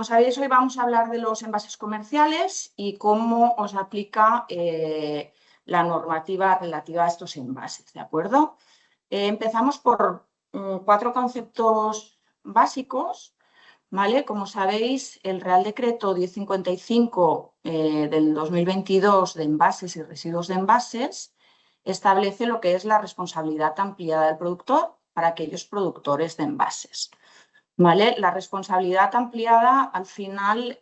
como sabéis, hoy vamos a hablar de los envases comerciales y cómo os aplica la normativa relativa a estos envases, ¿de acuerdo? Empezamos por 4 conceptos básicos, ¿vale? Como sabéis, el Real Decreto 1055 del 2022 de envases y residuos de envases establece lo que es la responsabilidad ampliada del productor para aquellos productores de envases. ¿Vale? La responsabilidad ampliada, al final,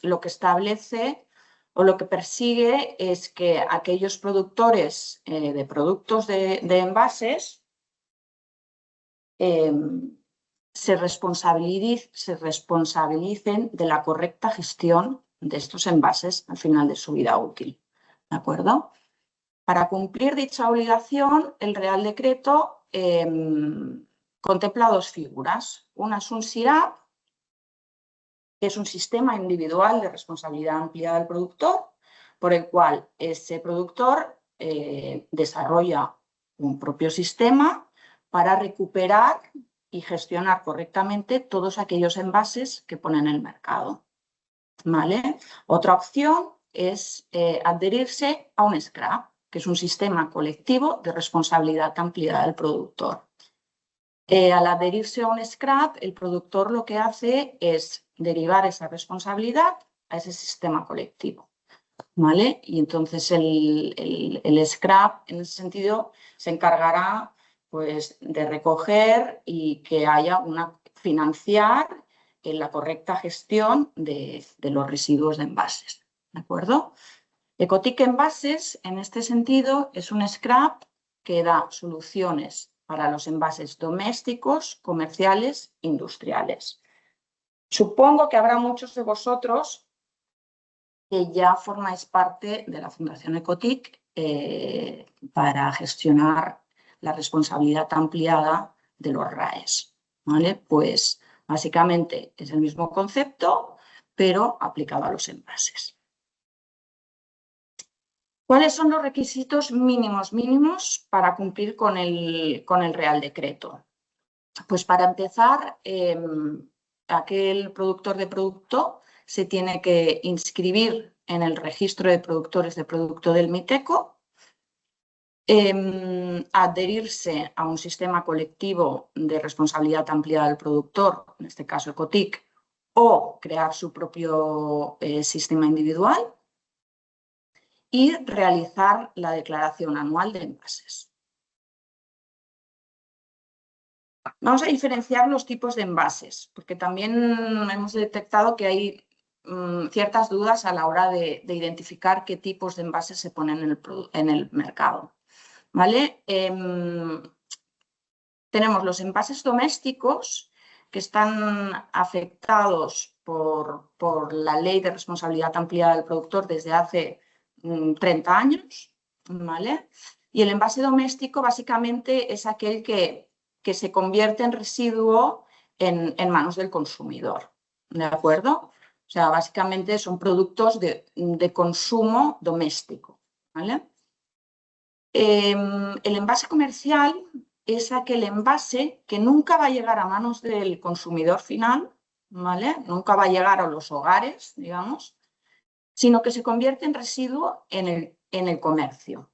lo que establece o lo que persigue es que aquellos productores de productos de envases se responsabilicen de la correcta gestión de estos envases al final de su vida útil. ¿De acuerdo? Para cumplir dicha obligación, el Real Decreto contempla 2 figuras. Una es un SIRAP, que es un sistema individual de responsabilidad ampliada del productor, por el cual ese productor desarrolla un propio sistema para recuperar y gestionar correctamente todos aquellos envases que pone en el mercado. ¿Vale? Otra opción es adherirse a un SCRAP, que es un sistema colectivo de responsabilidad ampliada del productor. Al adherirse a un SCRAP, el productor lo que hace es derivar esa responsabilidad a ese sistema colectivo, ¿vale? Y entonces el SCRAP, en ese sentido, se encargará, pues, de recoger y que haya financiar la correcta gestión de los residuos de envases, ¿de acuerdo? Ecotic Envases, en este sentido, es un SCRAP que da soluciones para los envases domésticos, comerciales, industriales. Supongo que habrá muchos de vosotros que ya formáis parte de la Fundación Ecotic para gestionar la responsabilidad ampliada de los RAEs, ¿vale? Pues básicamente es el mismo concepto, pero aplicado a los envases. ¿Cuáles son los requisitos mínimos para cumplir con el Real Decreto? Pues para empezar, aquel productor de producto se tiene que inscribir en el registro de productores de producto del MITECO, adherirse a un sistema colectivo de responsabilidad ampliada del productor, en este caso Ecotic, o crear su propio sistema individual, y realizar la declaración anual de envases. Vamos a diferenciar los tipos de envases, porque también hemos detectado que hay ciertas dudas a la hora de identificar qué tipos de envases se ponen en el mercado, ¿vale? Tenemos los envases domésticos, que están afectados por la Ley de Responsabilidad Ampliada del Productor desde hace 30 años, ¿vale? Y el envase doméstico básicamente es aquel que se convierte en residuo en manos del consumidor, ¿de acuerdo? O sea, básicamente son productos de consumo doméstico, ¿vale? El envase comercial es aquel envase que nunca va a llegar a manos del consumidor final, ¿vale? Nunca va a llegar a los hogares, digamos, sino que se convierte en residuo en el comercio.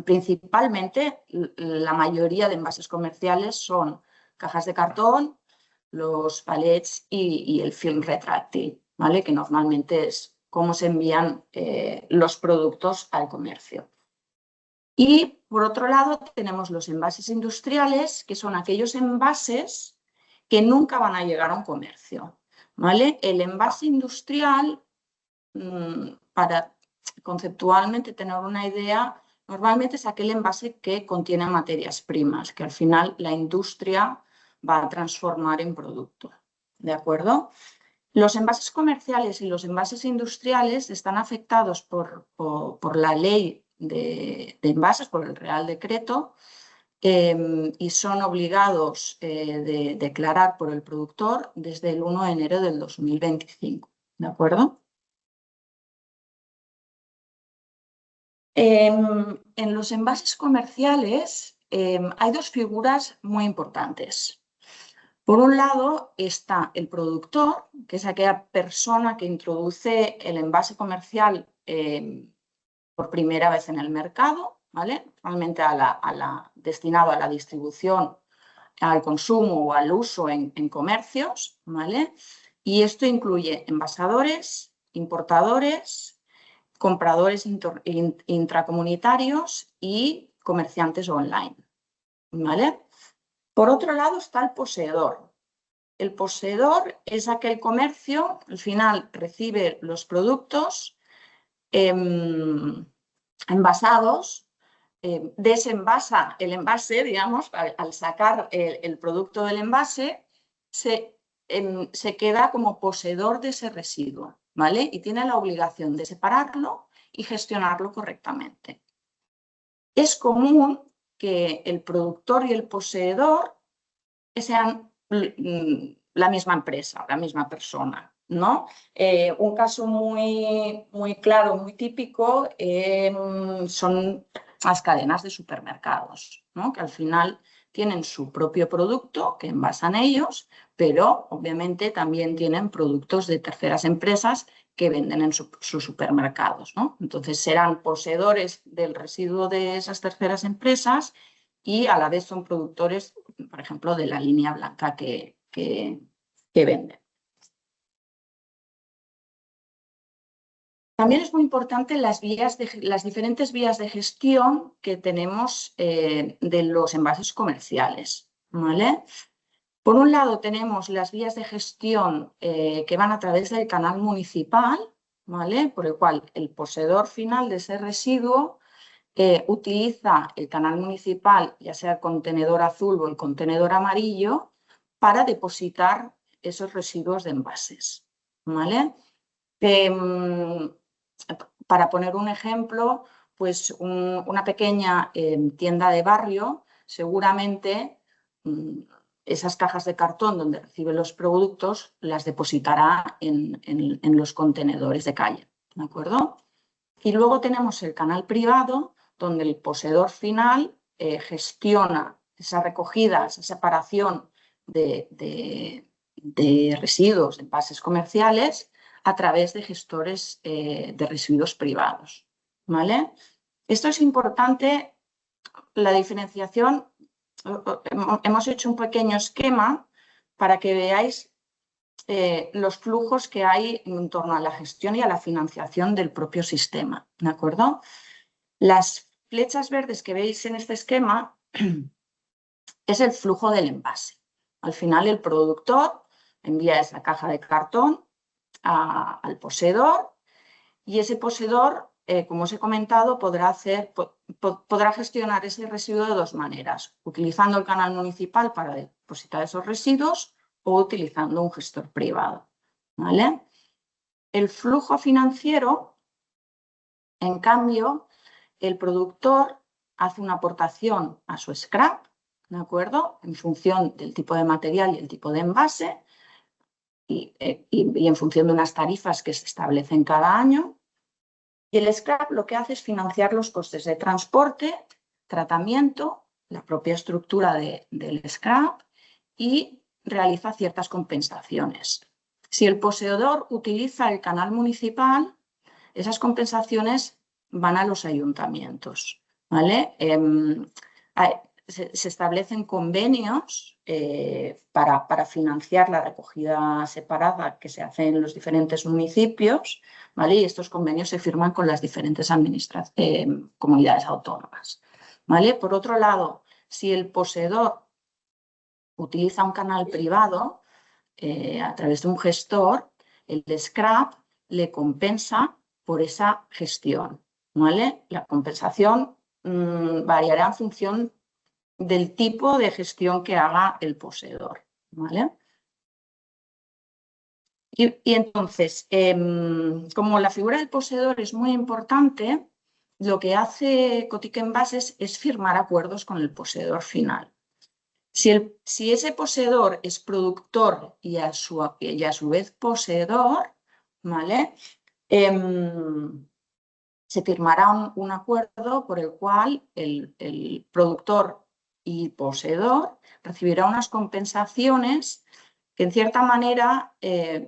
Principalmente, la mayoría de envases comerciales son cajas de cartón, los palets y el film retráctil, ¿vale? Que normalmente es cómo se envían los productos al comercio. Y, por otro lado, tenemos los envases industriales, que son aquellos envases que nunca van a llegar a un comercio, ¿vale? El envase industrial, para conceptualmente tener una idea, normalmente es aquel envase que contiene materias primas, que al final la industria va a transformar en producto, ¿de acuerdo? Los envases comerciales y los envases industriales están afectados por la ley de envases, por el Real Decreto, y son obligados de declarar por el productor desde el 1 de enero del 2025, ¿de acuerdo? En los envases comerciales hay 2 figuras muy importantes. Por un lado está el productor, que es aquella persona que introduce el envase comercial por primera vez en el mercado, ¿vale? Realmente destinado a la distribución, al consumo o al uso en comercios, ¿vale? Y esto incluye envasadores, importadores, compradores intracomunitarios y comerciantes online, ¿vale? Por otro lado está el poseedor. El poseedor es aquel comercio, al final recibe los productos envasados, desenvasa el envase, digamos, al sacar el producto del envase, se queda como poseedor de ese residuo, ¿vale? Y tiene la obligación de separarlo y gestionarlo correctamente. Es común que el productor y el poseedor sean la misma empresa, la misma persona, ¿no? Un caso muy claro, muy típico, son las cadenas de supermercados, ¿no? Que al final tienen su propio producto que envasan ellos, pero obviamente también tienen productos de terceras empresas que venden en sus supermercados, ¿no? Entonces serán poseedores del residuo de esas terceras empresas y a la vez son productores, por ejemplo, de la línea blanca que venden. También es muy importante las diferentes vías de gestión que tenemos de los envases comerciales, ¿vale? Por un lado tenemos las vías de gestión que van a través del canal municipal, ¿vale? Por el cual el poseedor final de ese residuo utiliza el canal municipal, ya sea el contenedor azul o el contenedor amarillo, para depositar esos residuos de envases, ¿vale? Para poner un ejemplo, pues una pequeña tienda de barrio, seguramente esas cajas de cartón donde recibe los productos las depositará en los contenedores de calle, ¿de acuerdo? Y luego tenemos el canal privado, donde el poseedor final gestiona esa recogida, esa separación de residuos, de envases comerciales, a través de gestores de residuos privados, ¿vale? Esto es importante, la diferenciación. Hemos hecho un pequeño esquema para que veáis los flujos que hay en torno a la gestión y a la financiación del propio sistema, ¿de acuerdo? Las flechas verdes que veis en este esquema es el flujo del envase. Al final el productor envía esa caja de cartón al poseedor y ese poseedor, como os he comentado, podrá gestionar ese residuo de dos maneras, utilizando el canal municipal para depositar esos residuos o utilizando un gestor privado, ¿vale? El flujo financiero, en cambio, el productor hace una aportación a su scrap, ¿de acuerdo? En función del tipo de material y el tipo de envase y en función de unas tarifas que se establecen cada año. Y el scrap lo que hace es financiar los costes de transporte, tratamiento, la propia estructura del scrap y realiza ciertas compensaciones. Si el poseedor utiliza el canal municipal, esas compensaciones van a los ayuntamientos, ¿vale? Se establecen convenios para financiar la recogida separada que se hace en los diferentes municipios, ¿vale? Y estos convenios se firman con las diferentes comunidades autónomas, ¿vale? Por otro lado, si el poseedor utiliza un canal privado a través de un gestor, el scrap le compensa por esa gestión, ¿vale? La compensación variará en función del tipo de gestión que haga el poseedor, ¿vale? Y entonces, como la figura del poseedor es muy importante, lo que hace Cotic Envases es firmar acuerdos con el poseedor final. Si ese poseedor es productor y a su vez poseedor, ¿vale? Se firmará un acuerdo por el cual el productor y poseedor recibirá unas compensaciones que en cierta manera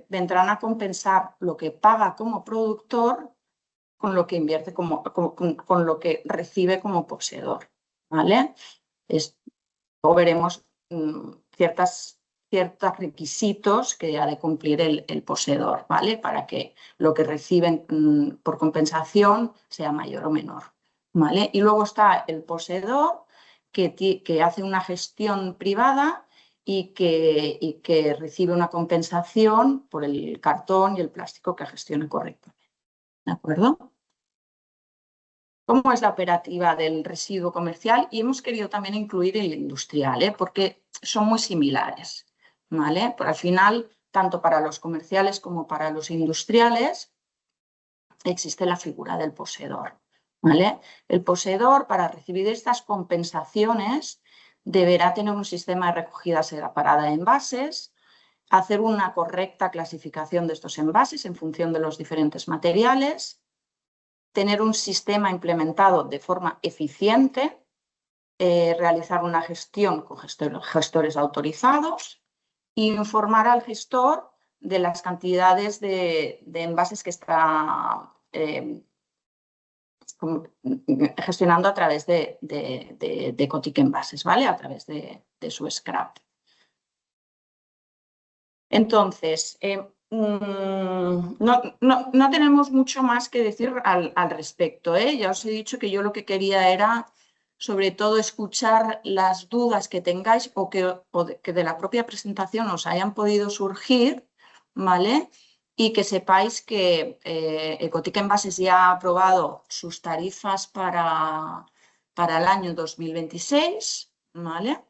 vendrán a compensar lo que paga como productor con lo que invierte con lo que recibe como poseedor, ¿vale? Luego veremos ciertos requisitos que ha de cumplir el poseedor, ¿vale? Para que lo que reciben por compensación sea mayor o menor, ¿vale? Y luego está el poseedor que hace una gestión privada y que recibe una compensación por el cartón y el plástico que gestione correctamente, ¿de acuerdo? ¿Cómo es la operativa del residuo comercial? Y hemos querido también incluir el industrial, porque son muy similares, ¿vale? Pero al final, tanto para los comerciales como para los industriales, existe la figura del poseedor, ¿vale? El poseedor, para recibir estas compensaciones, deberá tener un sistema de recogida separada de envases, hacer una correcta clasificación de estos envases en función de los diferentes materiales, tener un sistema implementado de forma eficiente, realizar una gestión con gestores autorizados e informar al gestor de las cantidades de envases que está gestionando a través de Ecotic Envases, ¿vale? A través de su scrap. Entonces, no tenemos mucho más que decir al respecto, ¿eh? Ya os he dicho que yo lo que quería era, sobre todo, escuchar las dudas que tengáis o que de la propia presentación os hayan podido surgir, ¿vale? Y que sepáis que Ecotic Envases ya ha aprobado sus tarifas para el año 2026, ¿vale?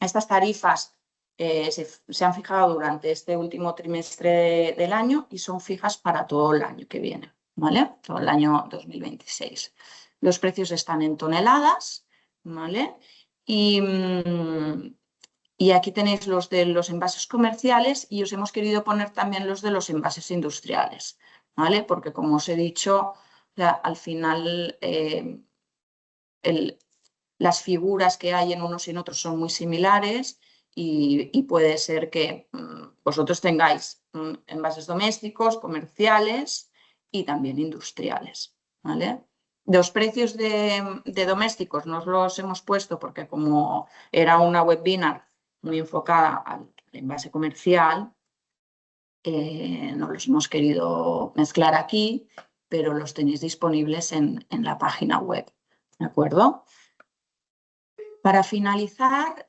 Estas tarifas se han fijado durante este último trimestre del año y son fijas para todo el año que viene, ¿vale? Todo el año 2026. Los precios están en toneladas, ¿vale? Y aquí tenéis los de los envases comerciales y os hemos querido poner también los de los envases industriales, ¿vale? Porque, como os he dicho, al final las figuras que hay en unos y en otros son muy similares y puede ser que vosotros tengáis envases domésticos, comerciales y también industriales, ¿vale? Los precios de domésticos no os los hemos puesto porque, como era una webinar muy enfocada al envase comercial, no los hemos querido mezclar aquí, pero los tenéis disponibles en la página web, ¿de acuerdo? Para finalizar,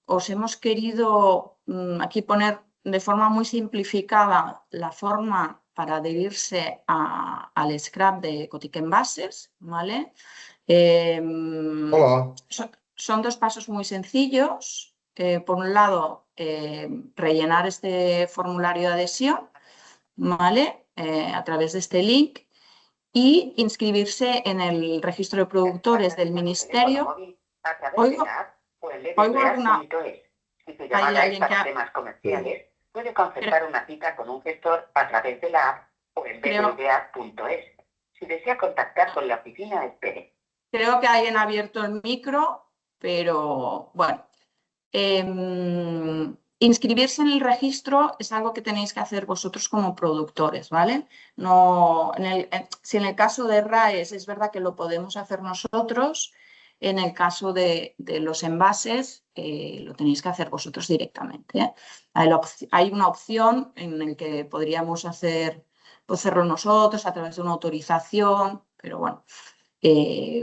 os hemos querido aquí poner de forma muy simplificada la forma para adherirse al scrap de Ecotic Envases, ¿vale? Hola. Son dos pasos muy sencillos. Por un lado, rellenar este formulario de adhesión, ¿vale? A través de este link, y inscribirse en el registro de productores del Ministerio. Oigo alguna... Hay alguien que temas comerciales, puede concertar una cita con un gestor a través de la app o en bbva.es. Si desea contactar con la oficina, espere. Creo que alguien ha abierto el micro, pero bueno. Inscribirse en el registro es algo que tenéis que hacer vosotros como productores, ¿vale? No, si en el caso de RAES es verdad que lo podemos hacer nosotros, en el caso de los envases lo tenéis que hacer vosotros directamente, ¿eh? Hay una opción en la que podríamos hacerlo nosotros a través de una autorización, pero bueno.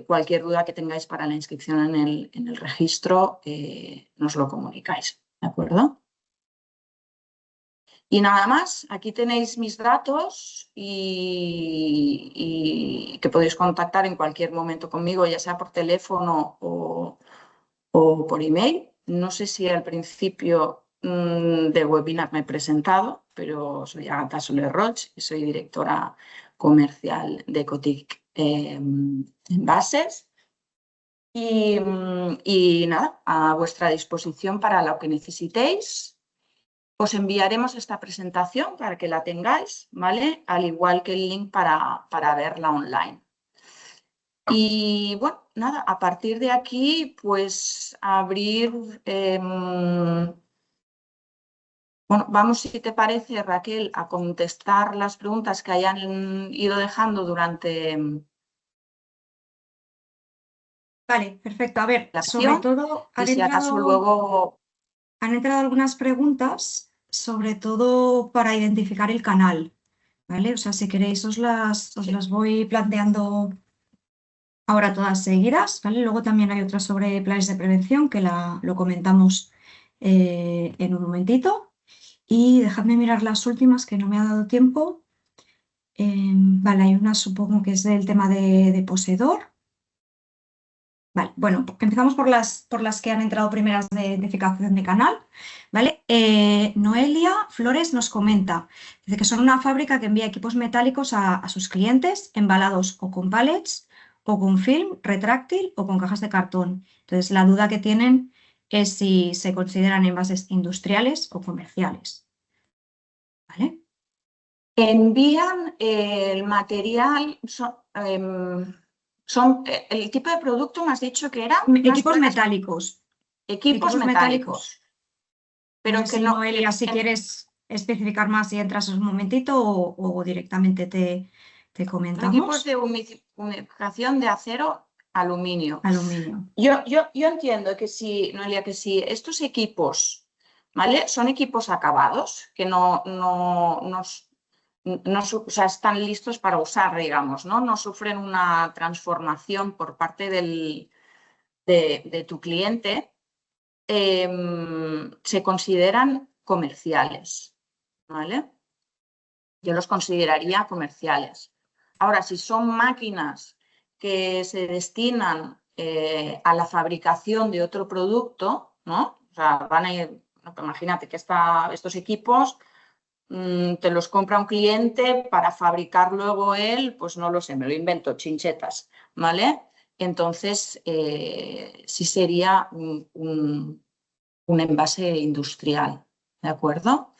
Cualquier duda que tengáis para la inscripción en el registro, nos lo comunicáis, ¿de acuerdo? Y nada más, aquí tenéis mis datos y que podéis contactar en cualquier momento conmigo, ya sea por teléfono o por email. No sé si al principio del webinar me he presentado, pero soy Agatha Soler-Roig y soy directora comercial de Ecotic Envases. Y nada, a vuestra disposición para lo que necesitéis. Os enviaremos esta presentación para que la tengáis, ¿vale? Al igual que el link para verla online. Y bueno, nada, a partir de aquí, pues abrir... bueno, vamos, si te parece, Raquel, a contestar las preguntas que hayan ido dejando durante Vale, perfecto. A ver, la sobre sesión todo y si acaso luego... han entrado algunas preguntas, sobre todo para identificar el canal, ¿vale? O sea, si queréis os las voy planteando ahora todas seguidas, ¿vale? Luego también hay otras sobre planes de prevención que lo comentamos en un momentito. Y dejadme mirar las últimas que no me ha dado tiempo. Vale, hay una supongo que es del tema de poseedor. Vale, bueno, empezamos por las que han entrado primeras de identificación de canal, ¿vale? Noelia Flores nos comenta, dice que son una fábrica que envía equipos metálicos a sus clientes embalados o con pallets o con film retráctil o con cajas de cartón. Entonces, la duda que tienen es si se consideran envases industriales o comerciales, ¿vale? Envían el material, el tipo de producto me has dicho que eran Equipos metálicos. Equipos metálicos. Pero no sé que si, no, Noelia, si quieres especificar más y entras un momentito o directamente te comentamos. Equipos de humidificación de acero, aluminio. Aluminio. Yo entiendo que si, Noelia, que si estos equipos, ¿vale? Son equipos acabados, que o sea, están listos para usar, digamos, ¿no? No sufren una transformación por parte de tu cliente, se consideran comerciales, ¿vale? Yo los consideraría comerciales. Ahora, si son máquinas que se destinan a la fabricación de otro producto, ¿no? O sea, van a ir, imagínate que estos equipos te los compra un cliente para fabricar luego él, pues no lo sé, me lo invento, chinchetas, ¿vale? Entonces, sí sería un envase industrial, ¿de acuerdo?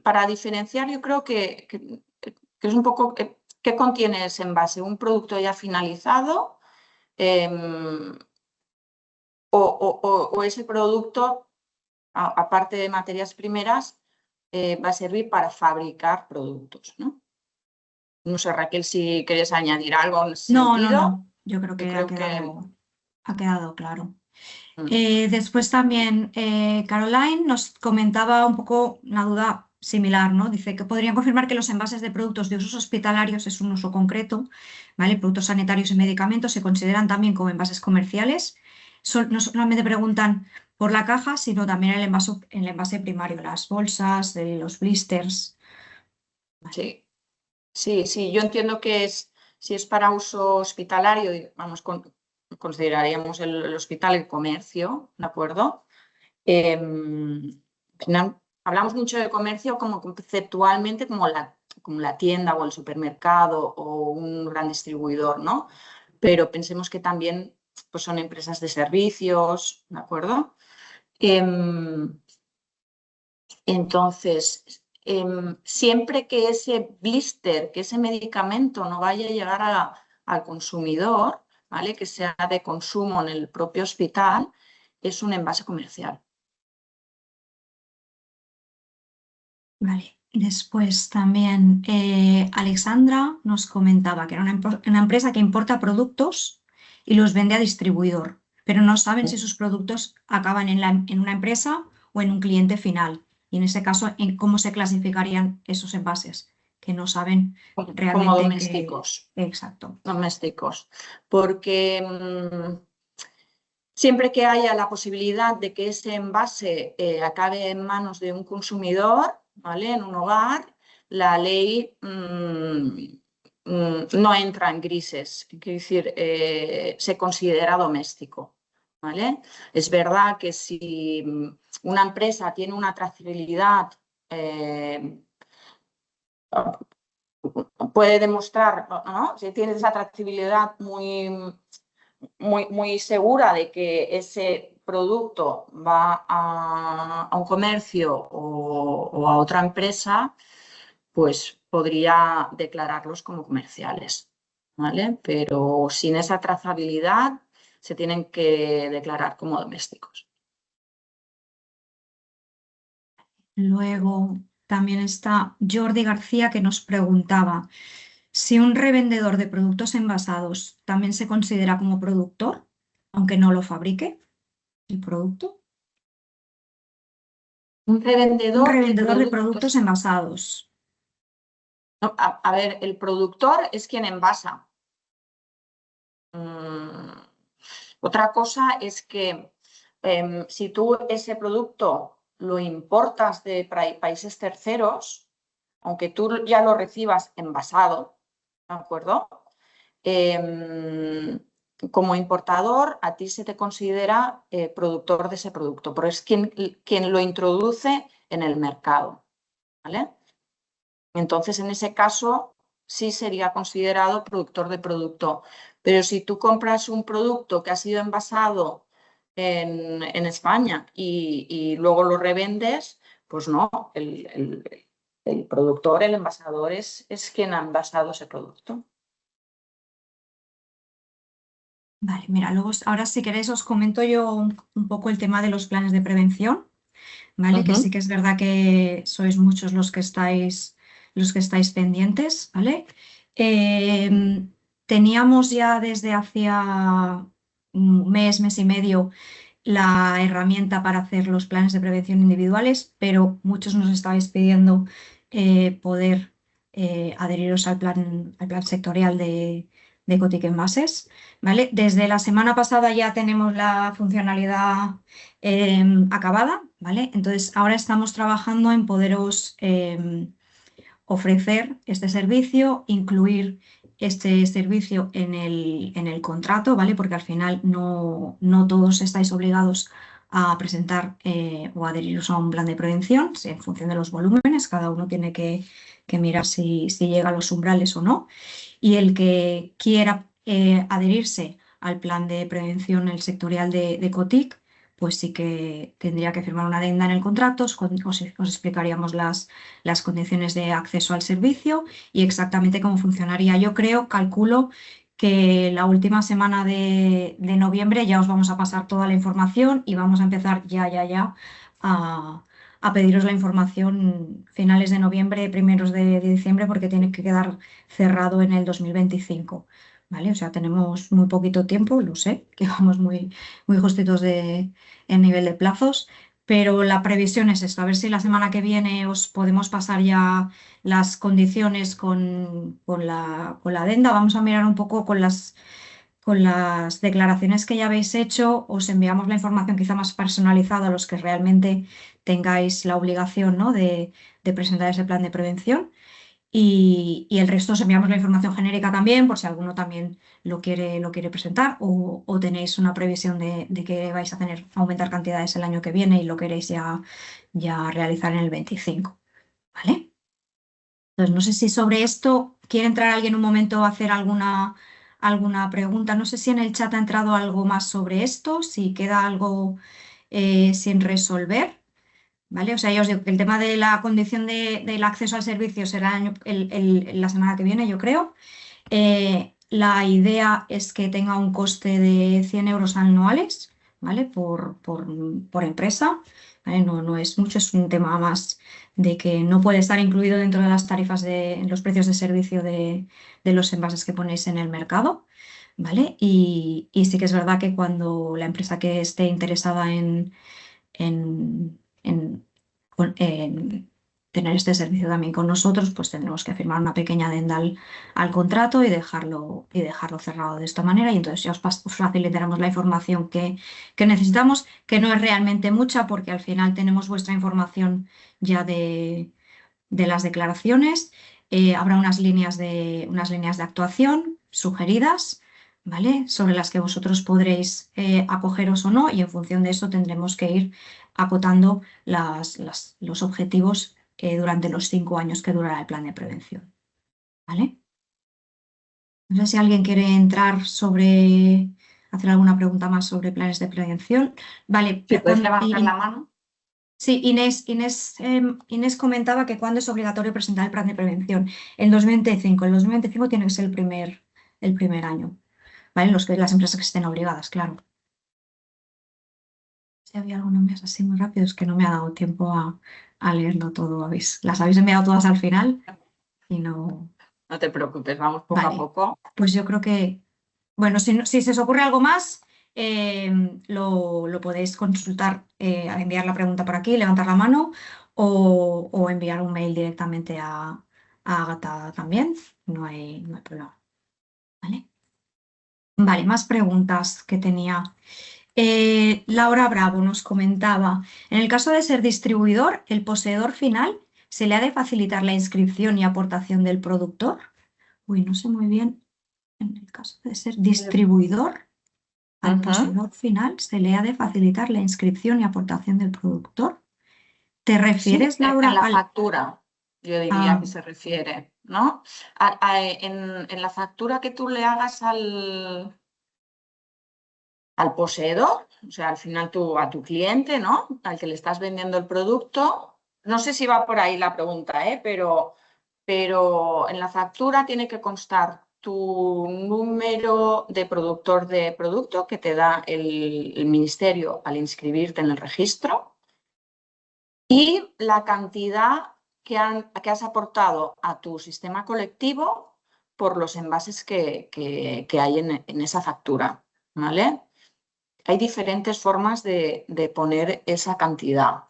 Para diferenciar, yo creo que es un poco qué contiene ese envase, un producto ya finalizado o ese producto, aparte de materias primeras, va a servir para fabricar productos, ¿no? No sé, Raquel, si quieres añadir algo en ese sentido. No. Yo creo que ha quedado claro. Después también Caroline nos comentaba un poco una duda similar, ¿no? Dice que podrían confirmar que los envases de productos de usos hospitalarios es un uso concreto, ¿vale? Productos sanitarios y medicamentos se consideran también como envases comerciales. No solamente preguntan por la caja, sino también el envase primario, las bolsas, los blisters. Sí, sí, yo entiendo que si es para uso hospitalario, vamos, consideraríamos el hospital el comercio, ¿de acuerdo? Al final, hablamos mucho de comercio como conceptualmente como la tienda o el supermercado o un gran distribuidor, ¿no? Pero pensemos que también pues, son empresas de servicios, ¿de acuerdo? Entonces, siempre que ese blister, que ese medicamento no vaya a llegar al consumidor, ¿vale? Que sea de consumo en el propio hospital, es un envase comercial. Vale. Después también Alexandra nos comentaba que era una empresa que importa productos y los vende a distribuidor, pero no saben si sus productos acaban en una empresa o en un cliente final. Y en ese caso, ¿cómo se clasificarían esos envases? Que no saben realmente. Como domésticos. Exacto. Domésticos. Porque siempre que haya la posibilidad de que ese envase acabe en manos de un consumidor, ¿vale? En un hogar, la ley no entra en grises, quiere decir, se considera doméstico, ¿vale? Es verdad que si una empresa tiene una trazabilidad, puede demostrar, ¿no? Si tiene esa trazabilidad muy segura de que ese producto va a un comercio o a otra empresa, pues podría declararlos como comerciales, ¿vale? Pero sin esa trazabilidad se tienen que declarar como domésticos. Luego también está Jordi García, que nos preguntaba si un revendedor de productos envasados también se considera como productor, aunque no lo fabrique el producto. Un revendedor De productos envasados. No, a ver, el productor es quien envasa. Otra cosa es que si tú ese producto lo importas de países terceros, aunque tú ya lo recibas envasado, ¿de acuerdo? Como importador, a ti se te considera productor de ese producto, pero es quien lo introduce en el mercado, ¿vale? Entonces, en ese caso, sí sería considerado productor de producto. Pero si tú compras un producto que ha sido envasado en España y luego lo revendes, pues no, el productor, el envasador es quien ha envasado ese producto. Vale, mira, luego ahora si queréis os comento yo un poco el tema de los planes de prevención, ¿vale? Que sí que es verdad que sois muchos los que estáis pendientes, ¿vale? Teníamos ya desde hacía un mes y medio la herramienta para hacer los planes de prevención individuales, pero muchos nos estabais pidiendo poder adheriros al plan sectorial de Cotic Envases, ¿vale? Desde la semana pasada ya tenemos la funcionalidad acabada, ¿vale? Entonces ahora estamos trabajando en poderos ofrecer este servicio, incluir este servicio en el contrato, ¿vale? Porque al final no todos estáis obligados a presentar o adheriros a un plan de prevención en función de los volúmenes, cada uno tiene que mirar si llega a los umbrales o no. Y el que quiera adherirse al plan de prevención el sectorial de Cotic, pues sí que tendría que firmar una adenda en el contrato, os explicaríamos las condiciones de acceso al servicio y exactamente cómo funcionaría. Yo calculo que la última semana de noviembre ya os vamos a pasar toda la información y vamos a empezar ya a pediros la información finales de noviembre, primeros de diciembre, porque tiene que quedar cerrado en el 2025. ¿Vale? O sea, tenemos muy poquito tiempo, lo sé, que vamos muy justitos en nivel de plazos, pero la previsión es esto, a ver si la semana que viene os podemos pasar ya las condiciones con la adenda. Vamos a mirar un poco con las declaraciones que ya habéis hecho, os enviamos la información quizá más personalizada a los que realmente tengáis la obligación, ¿no? de presentar ese plan de prevención. Y el resto os enviamos la información genérica también, por si alguno también lo quiere presentar o tenéis una previsión de que vais a aumentar cantidades el año que viene y lo queréis ya realizar en el 25. ¿Vale? Entonces, no sé si sobre esto quiere entrar alguien un momento a hacer alguna pregunta. No sé si en el chat ha entrado algo más sobre esto, si queda algo sin resolver. ¿Vale? O sea, ya os digo que el tema de la condición del acceso al servicio será la semana que viene, yo creo. La idea es que tenga un coste de 100 euros anuales, ¿vale? Por empresa. ¿Vale? No es mucho, es un tema más de que no puede estar incluido dentro de las tarifas en los precios de servicio de los envases que ponéis en el mercado. ¿Vale? Y sí que es verdad que cuando la empresa que esté interesada en tener este servicio también con nosotros, pues tendremos que firmar una pequeña adenda al contrato y dejarlo cerrado de esta manera. Y entonces ya os facilitaremos la información que necesitamos, que no es realmente mucha, porque al final tenemos vuestra información ya de las declaraciones. Habrá unas líneas de actuación sugeridas, ¿vale? Sobre las que vosotros podréis acogeros o no, y en función de eso tendremos que ir acotando los objetivos durante los 5 años que durará el plan de prevención. ¿Vale? No sé si alguien quiere entrar hacer alguna pregunta más sobre planes de prevención. Vale, Si puedes levantar la mano. Sí, Inés comentaba que cuándo es obligatorio presentar el plan de prevención. El 2025. El 2025 tiene que ser el primer el primer año. ¿Vale? Las empresas que estén obligadas, claro. Si había alguna más así muy rápido, es que no me ha dado tiempo a leerlo todo. Las habéis enviado todas al final y no... No te preocupes, vamos poco Vale. a poco. Pues yo creo que, bueno, si se os ocurre algo más, lo podéis consultar, enviar la pregunta por aquí, levantar la mano o enviar un mail directamente a Ágata también. No hay problema. ¿Vale? Vale, más preguntas que tenía. Laura Bravo nos comentaba, en el caso de ser distribuidor, el poseedor final, ¿se le ha de facilitar la inscripción y aportación del productor? Uy, no sé muy bien. En el caso de ser distribuidor, al poseedor final se le ha de facilitar la inscripción y aportación del productor. ¿Te refieres, Sí, Laura, en la al... factura, yo diría que se refiere, ¿no? En la factura que tú le hagas al poseedor, o sea, al final a tu cliente, ¿no? Al que le estás vendiendo el producto. No sé si va por ahí la pregunta, pero en la factura tiene que constar tu número de productor de producto que te da el ministerio al inscribirte en el registro y la cantidad que has aportado a tu sistema colectivo por los envases que hay en esa factura, ¿vale? Hay diferentes formas de poner esa cantidad.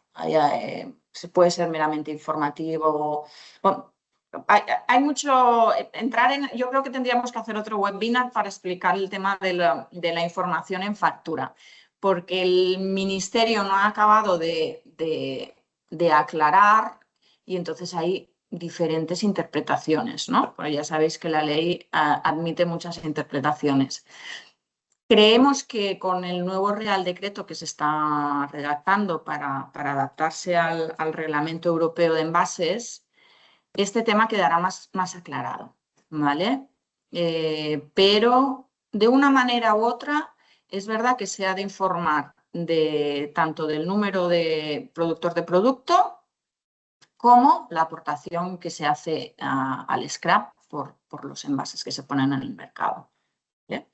Se puede ser meramente informativo. Bueno, hay mucho. Yo creo que tendríamos que hacer otro webinar para explicar el tema de la información en factura, porque el ministerio no ha acabado de aclarar y entonces hay diferentes interpretaciones, ¿no? Porque ya sabéis que la ley admite muchas interpretaciones. Creemos que con el nuevo Real Decreto que se está redactando para adaptarse al Reglamento Europeo de Envases, este tema quedará más aclarado, ¿vale? Pero de una manera u otra es verdad que se ha de informar tanto del número de productor de producto como la aportación que se hace al scrap por los envases que se ponen en el mercado. ¿Vale?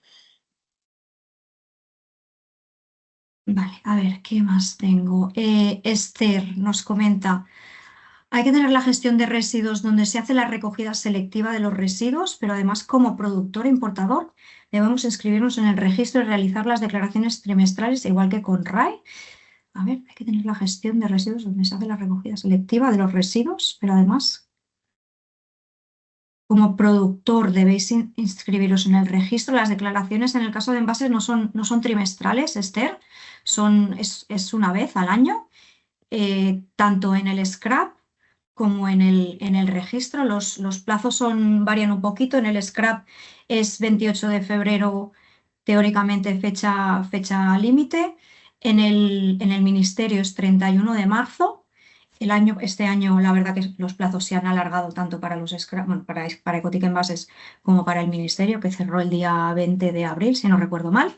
Vale, a ver, ¿qué más tengo? Esther nos comenta, hay que tener la gestión de residuos donde se hace la recogida selectiva de los residuos, pero además como productor e importador debemos inscribirnos en el registro y realizar las declaraciones trimestrales igual que con RAE. A ver, hay que tener la gestión de residuos donde se hace la recogida selectiva de los residuos, pero además como productor debéis inscribiros en el registro. Las declaraciones en el caso de envases no son trimestrales, Esther, es una vez al año, tanto en el scrap como en el registro. Los plazos varían un poquito. En el scrap es 28 de febrero, teóricamente fecha límite. En el ministerio es 31 de marzo. Este año, la verdad que los plazos se han alargado tanto para los bueno, para Ecotic Envases como para el Ministerio, que cerró el día 20 de abril, si no recuerdo mal.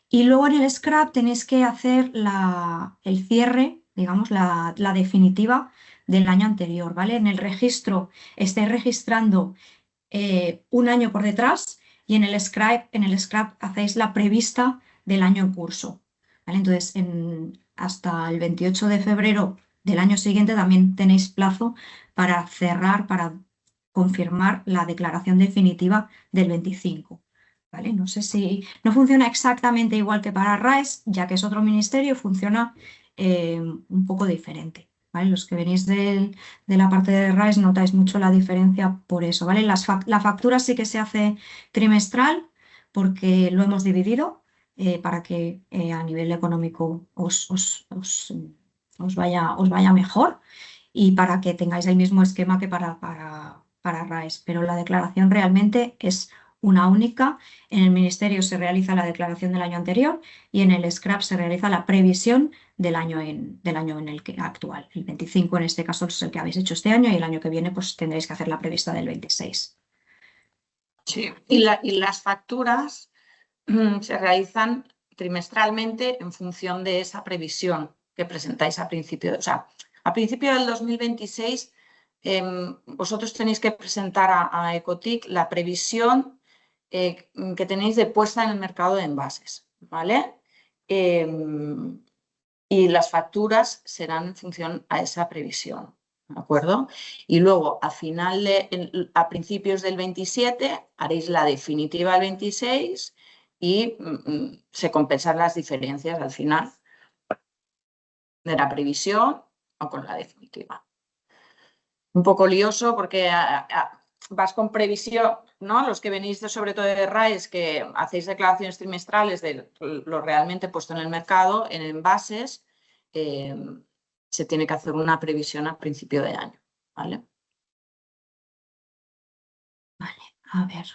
Y luego en el scrap tenéis que hacer el cierre, digamos, la definitiva del año anterior, ¿vale? En el registro estáis registrando un año por detrás y en el scrap hacéis la prevista del año en curso, ¿vale? Entonces, hasta el 28 de febrero del año siguiente también tenéis plazo para cerrar, para confirmar la declaración definitiva del 25. ¿Vale? No sé si no funciona exactamente igual que para RAES, ya que es otro ministerio, funciona un poco diferente. ¿Vale? Los que venís de la parte de RAES notáis mucho la diferencia por eso. ¿Vale? La factura sí que se hace trimestral porque lo hemos dividido para que a nivel económico os vaya mejor y para que tengáis el mismo esquema que para RAES. Pero la declaración realmente es una única. En el ministerio se realiza la declaración del año anterior y en el scrap se realiza la previsión del año en el que actual. El 25 en este caso es el que habéis hecho este año y el año que viene pues tendréis que hacer la prevista del 26. Sí, y las facturas se realizan trimestralmente en función de esa previsión que presentáis a principio. O sea, a principio del 2026 vosotros tenéis que presentar a Ecotic la previsión que tenéis de puesta en el mercado de envases, ¿vale? Y las facturas serán en función a esa previsión, ¿de acuerdo? Y luego, a principios del 27, haréis la definitiva del 26 y se compensan las diferencias al final de la previsión o con la definitiva. Un poco lioso porque vas con previsión, ¿no? Los que venís sobre todo de RAES, que hacéis declaraciones trimestrales de lo realmente puesto en el mercado, en envases, se tiene que hacer una previsión a principio de año, ¿vale? Vale, a ver.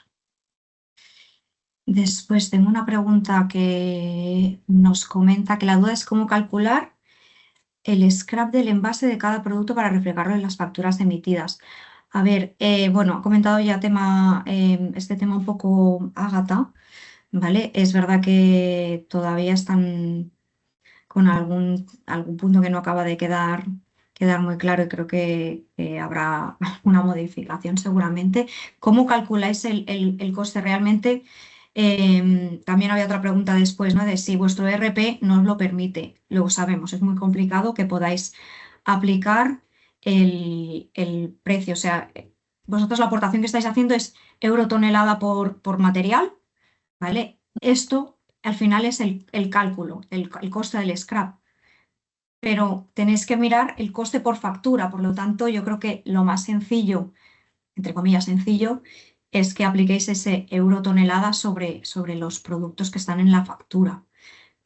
Después tengo una pregunta que nos comenta que la duda es cómo calcular el scrap del envase de cada producto para reflejarlo en las facturas emitidas. A ver, bueno, ha comentado ya este tema un poco Ágata, ¿vale? Es verdad que todavía están con algún punto que no acaba de quedar muy claro y creo que habrá una modificación seguramente. ¿Cómo calculáis el coste realmente? También había otra pregunta después, ¿no? De si vuestro ERP no os lo permite. Lo sabemos, es muy complicado que podáis aplicar el precio. O sea, vosotros la aportación que estáis haciendo es euro tonelada por material, ¿vale? Esto al final es el cálculo, el coste del scrap. Pero tenéis que mirar el coste por factura. Por lo tanto, yo creo que lo más sencillo, entre comillas sencillo, es que apliquéis ese euro tonelada sobre los productos que están en la factura.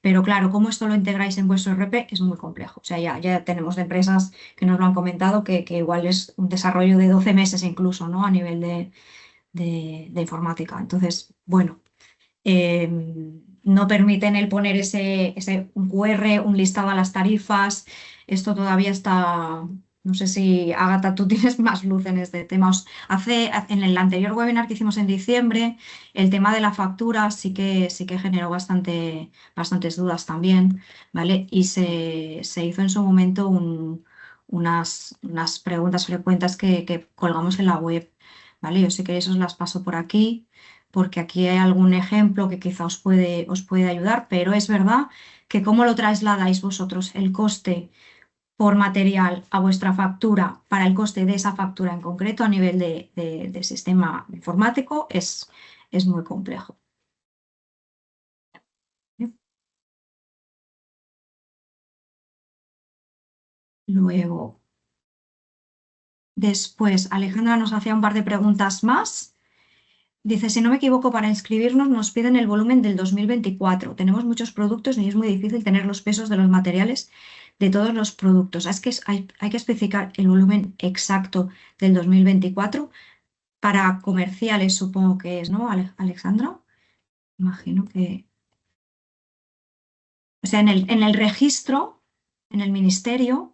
Pero claro, cómo esto lo integráis en vuestro ERP es muy complejo. O sea, ya tenemos de empresas que nos lo han comentado que igual es un desarrollo de 12 meses incluso, ¿no? A nivel de informática. Entonces, bueno, no permiten el poner ese un QR, un listado a las tarifas. Esto todavía está. No sé si, Ágata, tú tienes más luz en este tema. En el anterior webinar que hicimos en diciembre, el tema de la factura sí que generó bastantes dudas también, ¿vale? Y se hizo en su momento unas preguntas frecuentes que colgamos en la web, ¿vale? Yo si queréis os las paso por aquí, porque aquí hay algún ejemplo que quizá os puede ayudar, pero es verdad que cómo lo trasladáis vosotros el coste por material a vuestra factura para el coste de esa factura en concreto a nivel de sistema informático es muy complejo. Luego, después, Alejandra nos hacía un par de preguntas más. Dice, si no me equivoco, para inscribirnos nos piden el volumen del 2024. Tenemos muchos productos y es muy difícil tener los pesos de los materiales de todos los productos. Es que hay que especificar el volumen exacto del 2024 para comerciales, supongo que es, ¿no, Alexandra? Imagino que... O sea, en el registro, en el ministerio,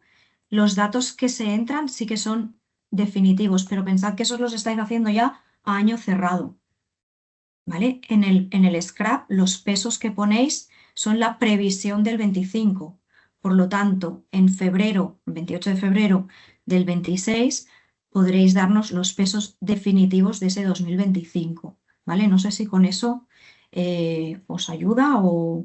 los datos que se entran sí que son definitivos, pero pensad que esos los estáis haciendo ya a año cerrado. ¿Vale? En el scrap, los pesos que ponéis son la previsión del 25. Por lo tanto, en febrero, 28 de febrero del 26, podréis darnos los pesos definitivos de ese 2025. ¿Vale? No sé si con eso os ayuda o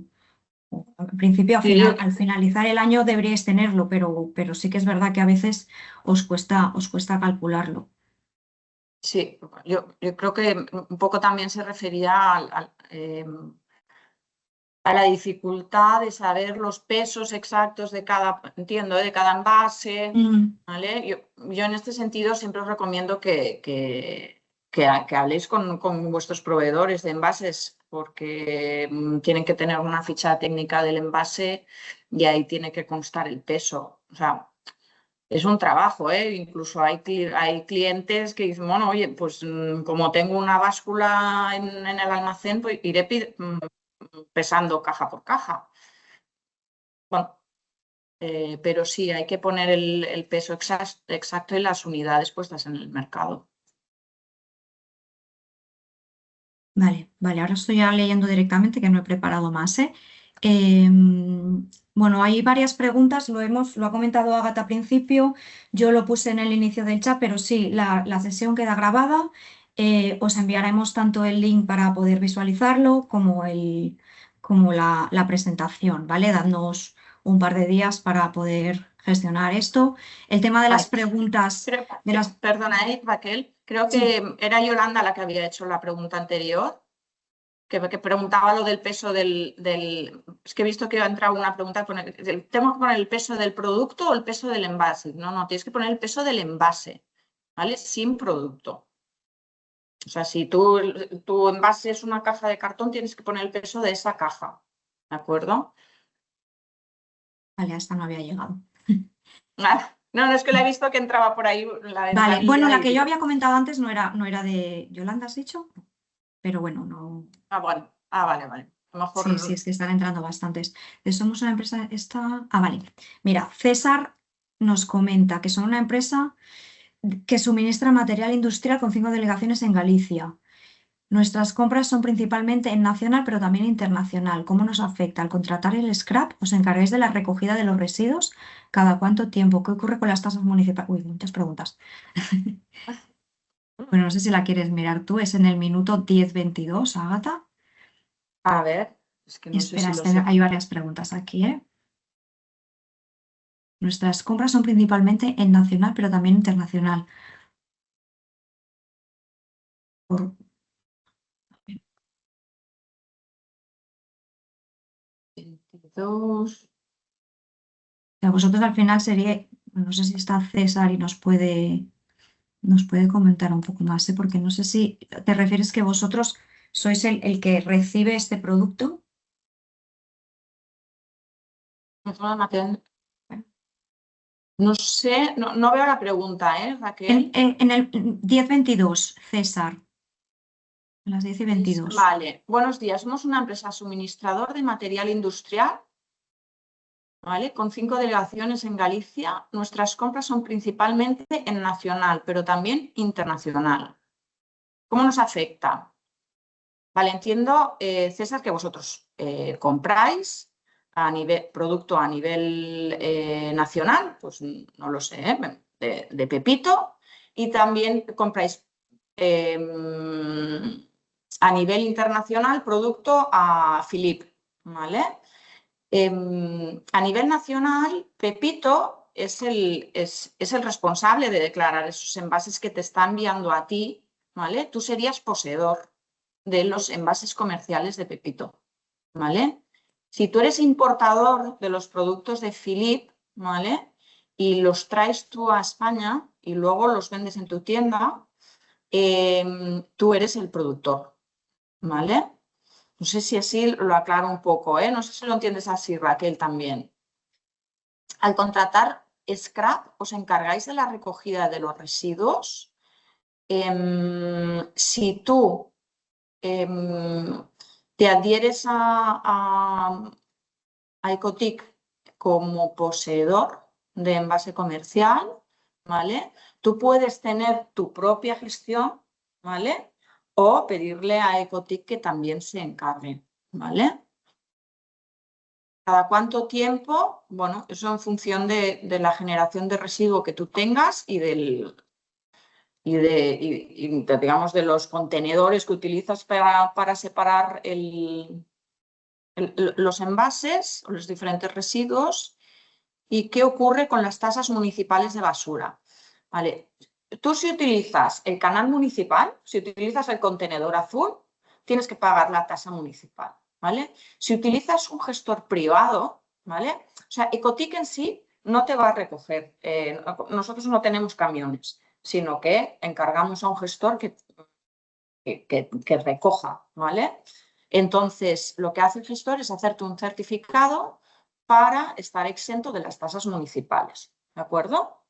al principio, al finalizar el año deberíais tenerlo, pero sí que es verdad que a veces os cuesta calcularlo. Sí, yo creo que un poco también se refería a la dificultad de saber los pesos exactos de cada, de cada envase, ¿vale? Yo en este sentido siempre os recomiendo que habléis con vuestros proveedores de envases, porque tienen que tener una ficha técnica del envase y ahí tiene que constar el peso. O sea, es un trabajo, ¿eh? Incluso hay clientes que dicen, bueno, oye, pues como tengo una báscula en el almacén, pues iré pesando caja por caja. Bueno, pero sí, hay que poner el peso exacto y las unidades puestas en el mercado. Vale, ahora estoy ya leyendo directamente, que no he preparado más, ¿eh? Bueno, hay varias preguntas, lo ha comentado Ágata al principio, yo lo puse en el inicio del chat, pero sí, la sesión queda grabada os enviaremos tanto el link para poder visualizarlo como la presentación, ¿vale? Dadnos un par de días para poder gestionar esto. El tema de las preguntas... Perdona, Raquel, creo que era Yolanda la que había hecho la pregunta anterior, que preguntaba lo del peso del... Es que he visto que ha entrado una pregunta, ¿tengo que poner el peso del producto o el peso del envase? No, tienes que poner el peso del envase, ¿vale? Sin producto. O sea, si tu envase es una caja de cartón, tienes que poner el peso de esa caja, ¿de acuerdo? Vale, a esta no había llegado. No, es que la he visto que entraba por ahí la ventanilla. Vale, bueno, la que yo había comentado antes no era de Yolanda, ¿has dicho? Pero bueno, no... Bueno. Vale. A lo mejor... Sí, es que están entrando bastantes. Somos una empresa, vale. Mira, César nos comenta que son una empresa que suministra material industrial con 5 delegaciones en Galicia. Nuestras compras son principalmente en nacional, pero también internacional. ¿Cómo nos afecta? Al contratar el scrap, ¿os encargáis de la recogida de los residuos? ¿Cada cuánto tiempo? ¿Qué ocurre con las tasas municipales? Uy, muchas preguntas. Bueno, no sé si la quieres mirar tú. Es en el minuto 10:22, Ágata. A ver, es que no sé si lo sé. Hay varias preguntas aquí, ¿eh? Nuestras compras son principalmente en nacional, pero también internacional. Por... 22. Vosotros al final sería, no sé si está César y nos puede comentar un poco más, ¿eh? Porque no sé si te refieres que vosotros sois el que recibe este producto. No sé, no veo la pregunta, Raquel. En el 10:22, César. A las 10:22. Vale, buenos días. Somos una empresa suministrador de material industrial, ¿vale? Con 5 delegaciones en Galicia. Nuestras compras son principalmente en nacional, pero también internacional. ¿Cómo nos afecta? Vale, entiendo, César, que vosotros compráis producto a nivel nacional, pues no lo sé, de Pepito, y también compráis a nivel internacional producto a Philip, ¿vale? A nivel nacional, Pepito es el responsable de declarar esos envases que te está enviando a ti, ¿vale? Tú serías poseedor de los envases comerciales de Pepito, ¿vale? Si tú eres importador de los productos de Philip, ¿vale? Y los traes tú a España y luego los vendes en tu tienda, tú eres el productor, ¿vale? No sé si así lo aclaro un poco, ¿eh? No sé si lo entiendes así, Raquel, también. Al contratar scrap, os encargáis de la recogida de los residuos. Si tú te adhieres a Ecotic como poseedor de envase comercial, ¿vale? Tú puedes tener tu propia gestión, ¿vale? O pedirle a Ecotic que también se encargue, ¿vale? ¿Cada cuánto tiempo? Bueno, eso en función de la generación de residuo que tú tengas y digamos, de los contenedores que utilizas para separar los envases o los diferentes residuos. ¿Y qué ocurre con las tasas municipales de basura? Vale. Tú, si utilizas el canal municipal, si utilizas el contenedor azul, tienes que pagar la tasa municipal, ¿vale? Si utilizas un gestor privado, ¿vale? O sea, Ecotic en sí no te va a recoger. Nosotros no tenemos camiones, sino que encargamos a un gestor que recoja, ¿vale? Entonces, lo que hace el gestor es hacerte un certificado para estar exento de las tasas municipales, ¿de acuerdo?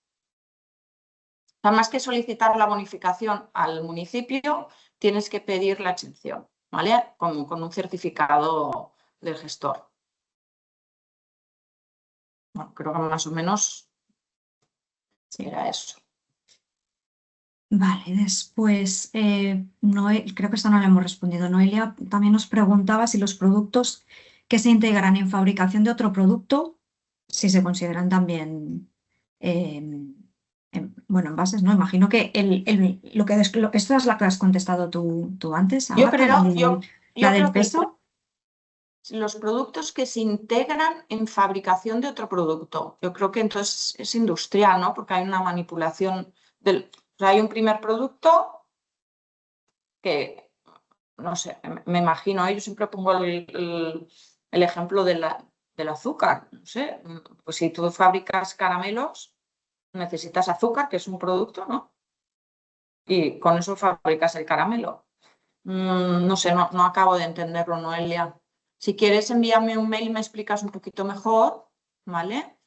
Más que solicitar la bonificación al municipio, tienes que pedir la exención, ¿vale? Con un certificado del gestor. Bueno, creo que más o menos era eso. Vale, después, creo que esta no la hemos respondido. Noelia también nos preguntaba si los productos que se integran en fabricación de otro producto, si se consideran también, bueno, envases, no, imagino que esta es la que has contestado tú antes, Yo Agatha, creo, la del creo que peso. los productos que se integran en fabricación de otro producto. Yo creo que entonces es industrial, ¿no? Porque hay una manipulación o sea, hay un primer producto que, no sé, me imagino, yo siempre pongo el ejemplo del azúcar, no sé, pues si tú fabricas caramelos, necesitas azúcar, que es un producto, ¿no? Y con eso fabricas el caramelo. No sé, no acabo de entenderlo, Noelia. Si quieres envíame un mail y me explicas un poquito mejor, ¿vale?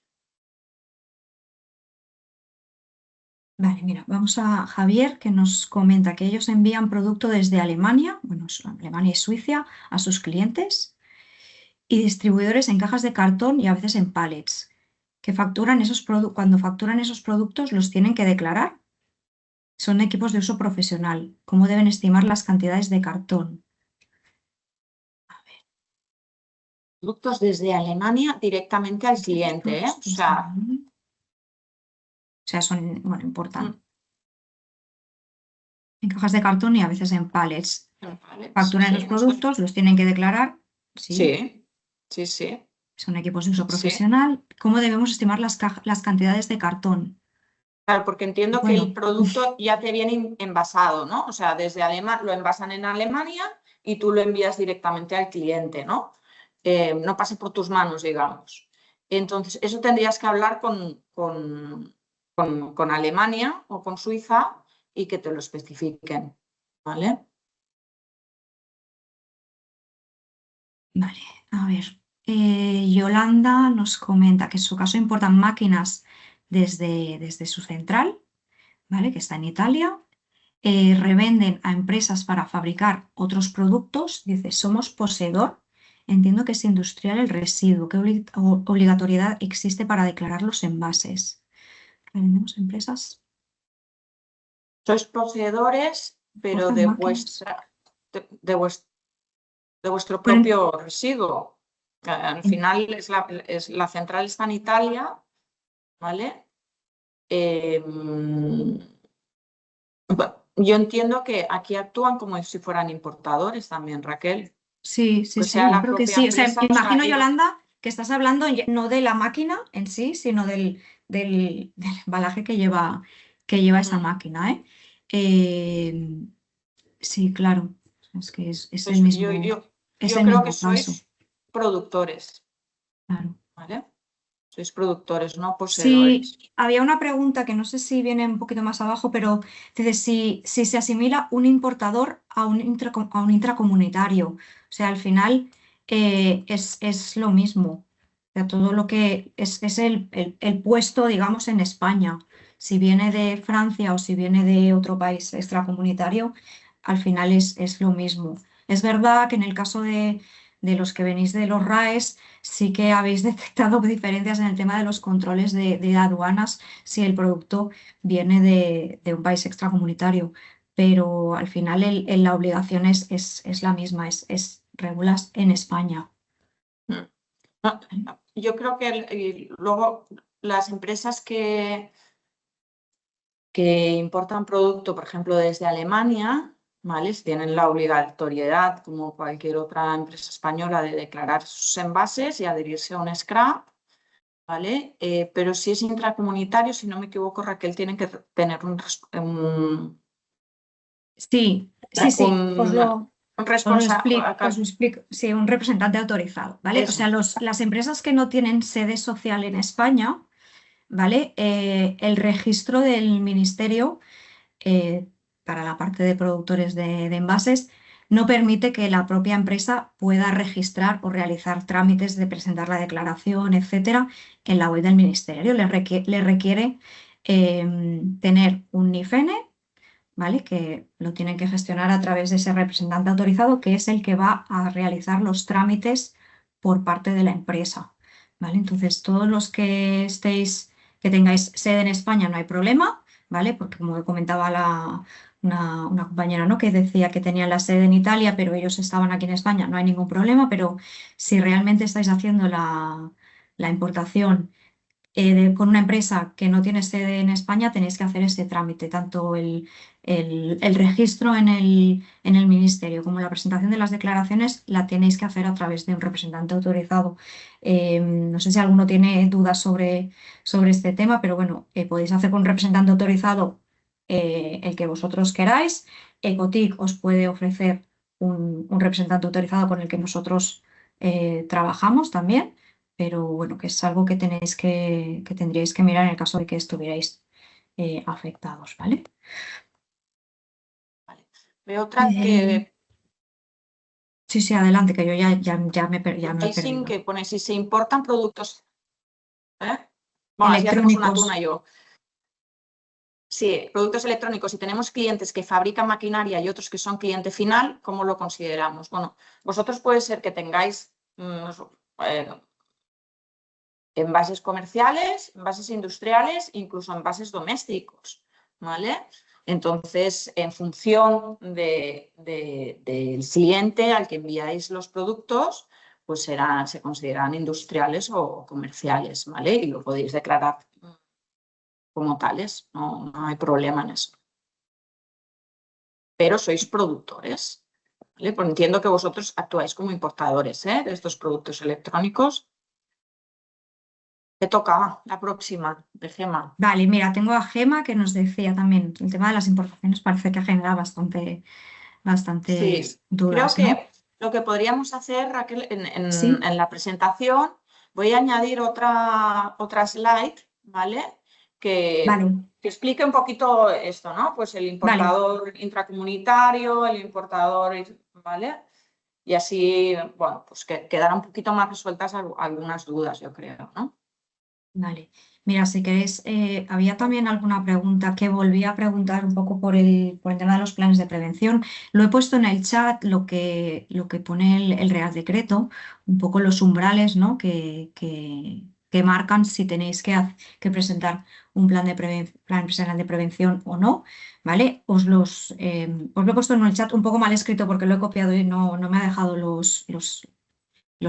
Vale, mira, vamos a Javier, que nos comenta que ellos envían producto desde Alemania, bueno, Alemania y Suiza, a sus clientes y distribuidores en cajas de cartón y a veces en pallets, que facturan cuando facturan esos productos los tienen que declarar. Son equipos de uso profesional. ¿Cómo deben estimar las cantidades de cartón? Productos desde Alemania directamente al cliente, ¿eh? O sea, son, bueno, importan Mm, en cajas de cartón y a veces en pallets. vale, Facturan sí, los productos, los tienen que declarar. Sí, sí. son equipos de uso Sí. profesional. ¿Cómo debemos estimar las cantidades de cartón? Claro, porque entiendo que el Bueno, producto ya te viene envasado, ¿no? O sea, desde Alemania lo envasan en Alemania y tú lo envías directamente al cliente, ¿no? No pase por tus manos, digamos. Entonces, eso tendrías que hablar con Alemania o con Suiza y que te lo especifiquen, ¿vale? vale, a ver. Yolanda nos comenta que en su caso importan máquinas desde su central, ¿vale? Que está en Italia. Revenden a empresas para fabricar otros productos. Dice, somos poseedor. Entiendo que es industrial el residuo. ¿Qué obligatoriedad existe para declarar los envases? Revendemos a empresas. Sois poseedores, pero Importan máquinas. de vuestro Bueno, propio residuo. Al final la central está en Italia, ¿vale? Yo entiendo que aquí actúan como si fueran importadores también, Raquel. sí, Que sí, sea yo la creo que propia sí. O sea, empresa, o sea, imagino, Yolanda, que estás hablando no de la máquina en sí, sino del embalaje que lleva esa máquina, ¿eh? Eh, sí, claro. Es que es el pues mismo, es yo el creo que mismo caso. sois productores, Claro. ¿vale? Sois productores, no Sí, poseedores. había una pregunta que no sé si viene un poquito más abajo, pero dice si se asimila un importador a un intracomunitario. O sea, al final es lo mismo. O sea, todo lo que es el puesto, digamos, en España. Si viene de Francia o si viene de otro país extracomunitario, al final es lo mismo. Es verdad que en el caso de los que venís de los RAES, sí que habéis detectado diferencias en el tema de los controles de aduanas si el producto viene de un país extracomunitario, pero al final la obligación es la misma, es regulas en España. No, yo creo que y luego las empresas que importan producto, por ejemplo, desde Alemania, ¿vale? Tienen la obligatoriedad, como cualquier otra empresa española, de declarar sus envases y adherirse a un scrap, ¿vale? Pero si es intracomunitario, si no me equivoco, Raquel, tienen que tener Sí, sí, os lo responsable. explico. Sí, un representante autorizado, ¿vale? O Eso. sea, las empresas que no tienen sede social en España, ¿vale? El registro del ministerio para la parte de productores de envases, no permite que la propia empresa pueda registrar o realizar trámites de presentar la declaración, etcétera, en la web del ministerio. Le requiere tener un NIFENE, ¿vale? Que lo tienen que gestionar a través de ese representante autorizado, que es el que va a realizar los trámites por parte de la empresa, ¿vale? Entonces, todos los que tengáis sede en España no hay problema, ¿vale? Porque como comentaba una compañera, ¿no? Que decía que tenían la sede en Italia, pero ellos estaban aquí en España, no hay ningún problema, pero si realmente estáis haciendo la importación con una empresa que no tiene sede en España, tenéis que hacer este trámite, tanto el registro en el ministerio como la presentación de las declaraciones la tenéis que hacer a través de un representante autorizado. No sé si alguno tiene dudas sobre este tema, pero bueno, podéis hacer con un representante autorizado el que vosotros queráis. Ecotic os puede ofrecer un representante autorizado con el que nosotros trabajamos también, pero bueno, que es algo que tendríais que mirar en el caso de que estuvierais afectados, ¿vale? Veo otra que Sí, adelante, que yo ya me he pricing, perdido. que pone si se importan productos. Bueno, así hacemos una Electrónicos. tuna yo. Sí, productos electrónicos. Si tenemos clientes que fabrican maquinaria y otros que son cliente final, ¿cómo lo consideramos? Bueno, vosotros puede ser que tengáis envases comerciales, envases industriales, incluso envases domésticos, ¿vale? Entonces, en función del cliente al que enviáis los productos, pues se consideran industriales o comerciales, ¿vale? Y lo podéis declarar como tales, no hay problema en eso. Pero sois productores, ¿vale? Pues entiendo que vosotros actuáis como importadores, de estos productos electrónicos. Te toca la próxima, de Gema. Vale, mira, tengo a Gema que nos decía también, el tema de las importaciones parece que genera bastante Sí, dudas, creo ¿no? que lo que podríamos hacer, Raquel, Sí. en la presentación, voy a añadir otra slide, ¿vale? Vale, Que explique un poquito esto, ¿no? Pues el vale. importador intracomunitario, el importador, ¿vale? Y así, bueno, pues que quedarán un poquito más resueltas algunas dudas, yo creo, ¿no? Vale, mira, si queréis, había también alguna pregunta que volví a preguntar un poco por el tema de los planes de prevención. Lo he puesto en el chat, lo que pone el Real Decreto, un poco los umbrales, ¿no? que marcan si tenéis que presentar un plan nacional de prevención o no, ¿vale? Os lo he puesto en el chat un poco mal escrito porque lo he copiado y no me ha dejado los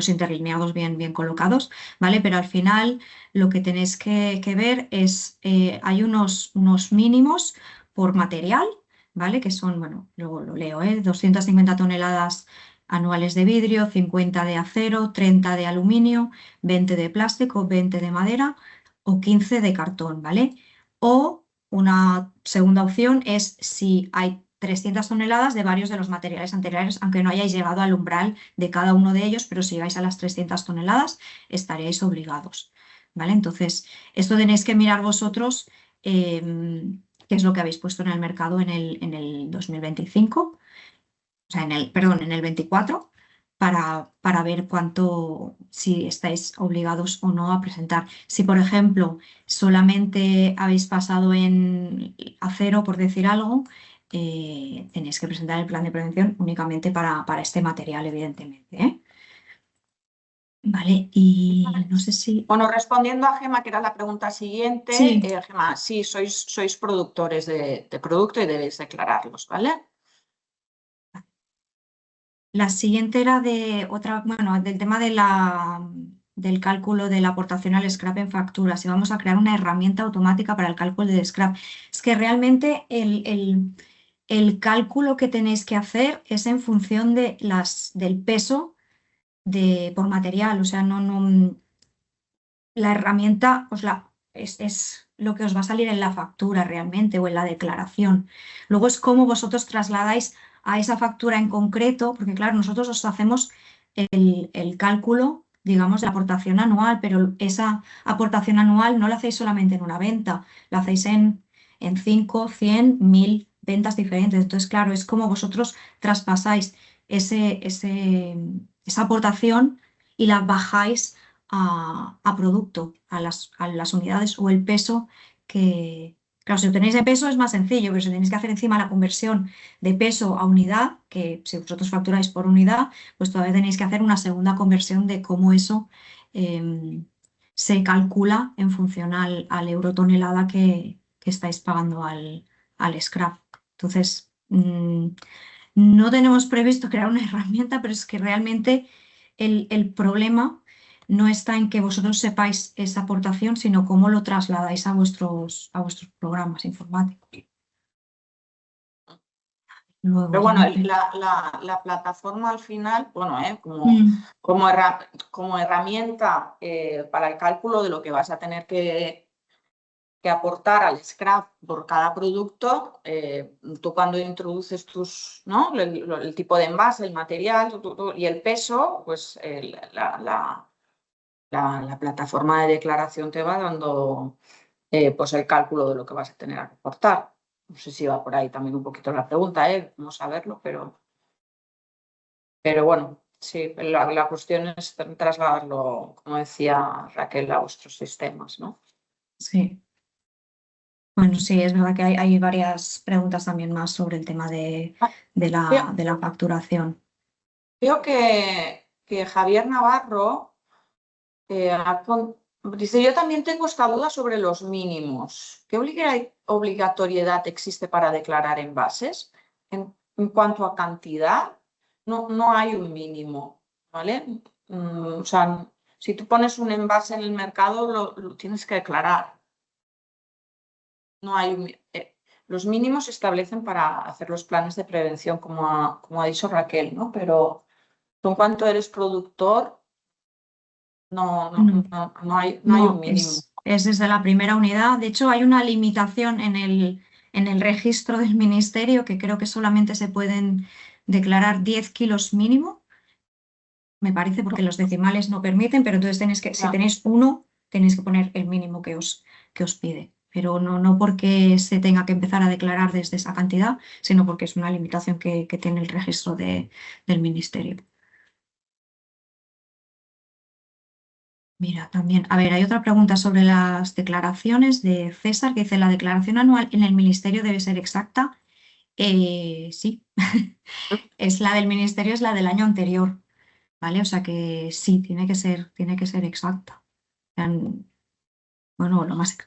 interlineados bien colocados, ¿vale? Pero al final lo que tenéis que ver es, hay unos mínimos por material, ¿vale? Que son, bueno, luego lo leo, 250 toneladas anuales de vidrio, 50 de acero, 30 de aluminio, 20 de plástico, 20 de madera o 15 de cartón, ¿vale? O una segunda opción es si hay 300 toneladas de varios de los materiales anteriores, aunque no hayáis llegado al umbral de cada uno de ellos, pero si llegáis a las 300 toneladas estaréis obligados, ¿vale? Entonces, esto tenéis que mirar vosotros qué es lo que habéis puesto en el mercado en el 2025, o sea, en el 24, para ver si estáis obligados o no a presentar. Si, por ejemplo, solamente habéis pasado en acero, por decir algo, tenéis que presentar el plan de prevención únicamente para este material, evidentemente, ¿eh? Vale, y no sé si... Bueno, respondiendo a Gema, que era la pregunta siguiente, Sí. Gema, sí, sois productores de producto y debéis declararlos, ¿vale? La siguiente era del tema del cálculo de la aportación al scrap en facturas. Y vamos a crear una herramienta automática para el cálculo del scrap. Es que realmente el cálculo que tenéis que hacer es en función del peso por material. O sea, la herramienta es lo que os va a salir en la factura realmente o en la declaración. Luego es cómo vosotros trasladáis a esa factura en concreto, porque claro, nosotros os hacemos el cálculo, digamos, de la aportación anual, pero esa aportación anual no la hacéis solamente en una venta, la hacéis en 5, 100, 1000 ventas diferentes. Entonces, claro, es como vosotros traspasáis esa aportación y la bajáis a producto, a las unidades o el peso que... Claro, si lo tenéis de peso es más sencillo, pero si tenéis que hacer encima la conversión de peso a unidad, que si vosotros facturáis por unidad, pues todavía tenéis que hacer una segunda conversión de cómo eso se calcula en función al euro tonelada que estáis pagando al scrap. Entonces, no tenemos previsto crear una herramienta, pero es que realmente el problema no está en que vosotros sepáis esa aportación, sino cómo lo trasladáis a vuestros programas informáticos. Luego, Pero ya bueno, me- la plataforma al final, bueno, Mm, como herramienta para el cálculo de lo que vas a tener que aportar al scrap por cada producto, tú cuando introduces ¿no? el tipo de envase, el material y el peso, pues la plataforma de declaración te va dando pues el cálculo de lo que vas a tener que aportar. No sé si va por ahí también un poquito la pregunta, vamos a verlo, pero bueno, sí, la cuestión es trasladarlo, como decía Raquel, a vuestros sistemas, ¿no? sí. Bueno, sí, es verdad que hay varias preguntas también más sobre el tema de la facturación. Veo que Javier Navarro dice, yo también tengo esta duda sobre los mínimos. ¿Qué obligatoriedad existe para declarar envases? En cuanto a cantidad, no hay un mínimo, ¿vale? O sea, si tú pones un envase en el mercado, lo tienes que declarar. No hay los mínimos se establecen para hacer los planes de prevención, como ha dicho Raquel, ¿no? Pero tú en cuanto eres productor, no hay No, un mínimo. es desde la primera unidad. De hecho, hay una limitación en el registro del ministerio que creo que solamente se pueden declarar 10 kilos mínimo, me parece, porque los decimales no permiten, pero entonces si tenéis uno, tenéis que poner el mínimo que os pide. Pero no porque se tenga que empezar a declarar desde esa cantidad, sino porque es una limitación que tiene el registro del ministerio. Mira, también, a ver, hay otra pregunta sobre las declaraciones de César, que dice, ¿la declaración anual en el ministerio debe ser exacta? Sí, es la del ministerio, es la del año anterior, ¿vale? O sea que sí, tiene que ser exacta. Bueno, lo más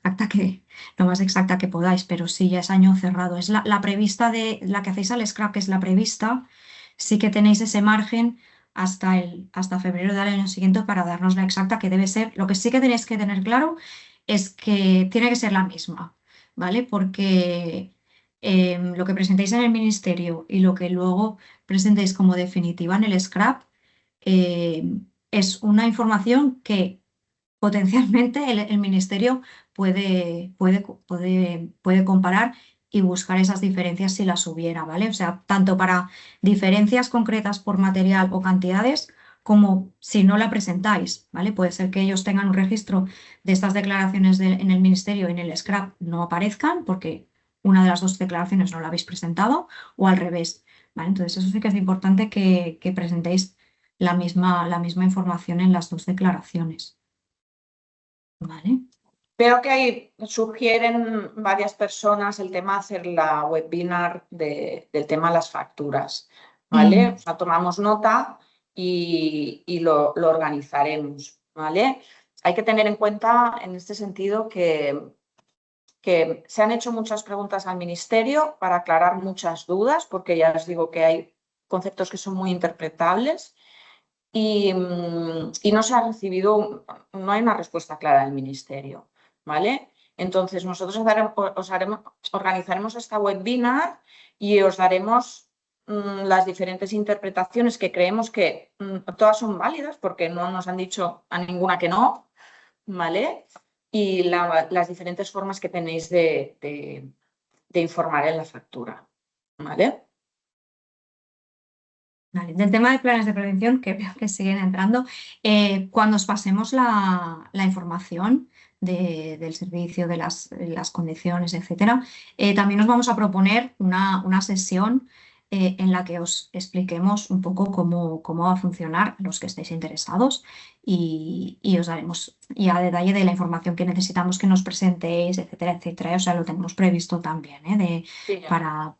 exacta que podáis, pero sí, ya es año cerrado. Es la prevista la que hacéis al scrap, que es la prevista, sí que tenéis ese margen hasta febrero del año siguiente para darnos la exacta que debe ser. Lo que sí que tenéis que tener claro es que tiene que ser la misma, ¿vale? Porque lo que presentéis en el ministerio y lo que luego presentéis como definitiva en el scrap es una información que potencialmente el ministerio puede comparar y buscar esas diferencias si las hubiera, ¿vale? O sea, tanto para diferencias concretas por material o cantidades, como si no la presentáis, ¿vale? Puede ser que ellos tengan un registro de estas declaraciones en el ministerio y en el scrap no aparezcan porque una de las dos declaraciones no la habéis presentado o al revés, ¿vale? Entonces, eso sí que es importante que presentéis la misma información en las dos declaraciones. Vale. Veo que ahí sugieren varias personas el tema de hacer la webinar del tema de las facturas, ¿vale? O sea, tomamos nota y lo organizaremos, ¿vale? Hay que tener en cuenta en este sentido que se han hecho muchas preguntas al ministerio para aclarar muchas dudas, porque ya os digo que hay conceptos que son muy interpretables y no se ha recibido, no hay una respuesta clara del ministerio, ¿vale? Entonces nosotros organizaremos esta webinar y os daremos las diferentes interpretaciones que creemos que todas son válidas porque no nos han dicho a ninguna que no, ¿vale? Y las diferentes formas que tenéis de informar en la factura, ¿vale? Vale, del tema de planes de prevención, que veo que siguen entrando, cuando os pasemos la información del servicio, de las condiciones, etcétera, también os vamos a proponer una sesión en la que os expliquemos un poco cómo va a funcionar los que estéis interesados y os daremos ya detalle de la información que necesitamos que nos presentéis, etcétera, etcétera. O sea, lo tenemos previsto también, Sí, para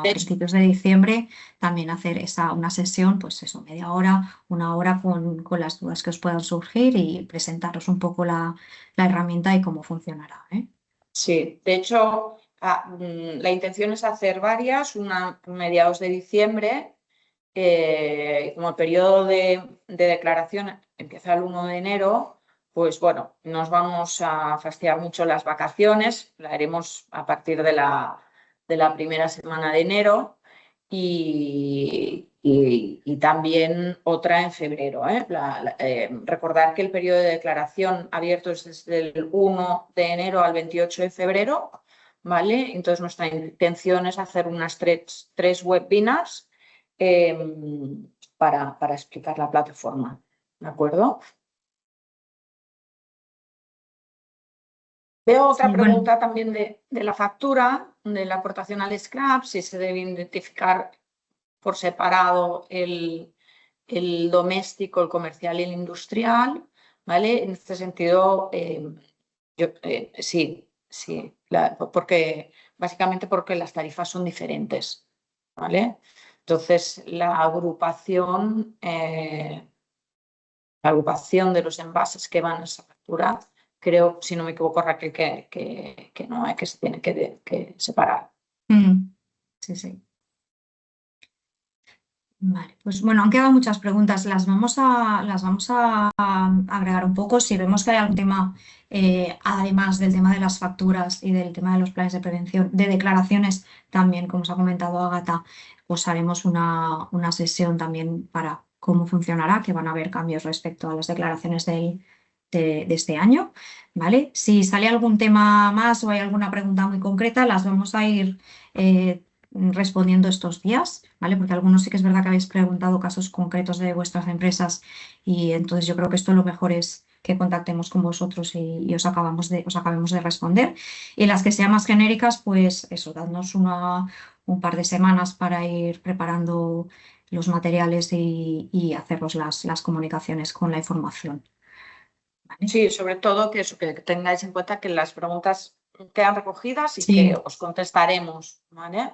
de hecho, principios de diciembre también hacer una sesión, pues eso, media hora, una hora con las dudas que os puedan surgir y presentaros un poco la herramienta y cómo funcionará, ¿eh? sí, de hecho, la intención es hacer varias, una a mediados de diciembre como el periodo de declaración empieza el 1 de enero, pues bueno, nos vamos a fastidiar mucho las vacaciones, la haremos a partir de la primera semana de enero y también otra en febrero. Recordar que el periodo de declaración abierto es desde el 1 de enero al 28 de febrero, ¿vale? Entonces nuestra intención es hacer unas tres webinars para explicar la plataforma, ¿de acuerdo? Veo otra pregunta también de la factura, de la aportación al scrap, si se debe identificar por separado el doméstico, el comercial y el industrial, ¿vale? En este sentido, sí, básicamente porque las tarifas son diferentes, ¿vale? Entonces, la agrupación de los envases que van a esa factura, creo, si no me equivoco, Raquel, que no hay, que se tiene que separar. Sí, sí. Vale, pues bueno, han quedado muchas preguntas, las vamos a agregar un poco. Si vemos que hay algún tema, además del tema de las facturas y del tema de los planes de prevención, de declaraciones también, como os ha comentado Ágata, pues haremos una sesión también para cómo funcionará, que van a haber cambios respecto a las declaraciones de este año, ¿vale? Si sale algún tema más o hay alguna pregunta muy concreta, las vamos a ir respondiendo estos días, ¿vale? Porque algunos sí que es verdad que habéis preguntado casos concretos de vuestras empresas y entonces yo creo que esto lo mejor es que contactemos con vosotros y os acabemos de responder. Y las que sean más genéricas, pues eso, dadnos un par de semanas para ir preparando los materiales y haceros las comunicaciones con la información. ¿Vale? Sí, sobre todo que tengáis en cuenta que las preguntas quedan recogidas y Sí. que os contestaremos, ¿vale?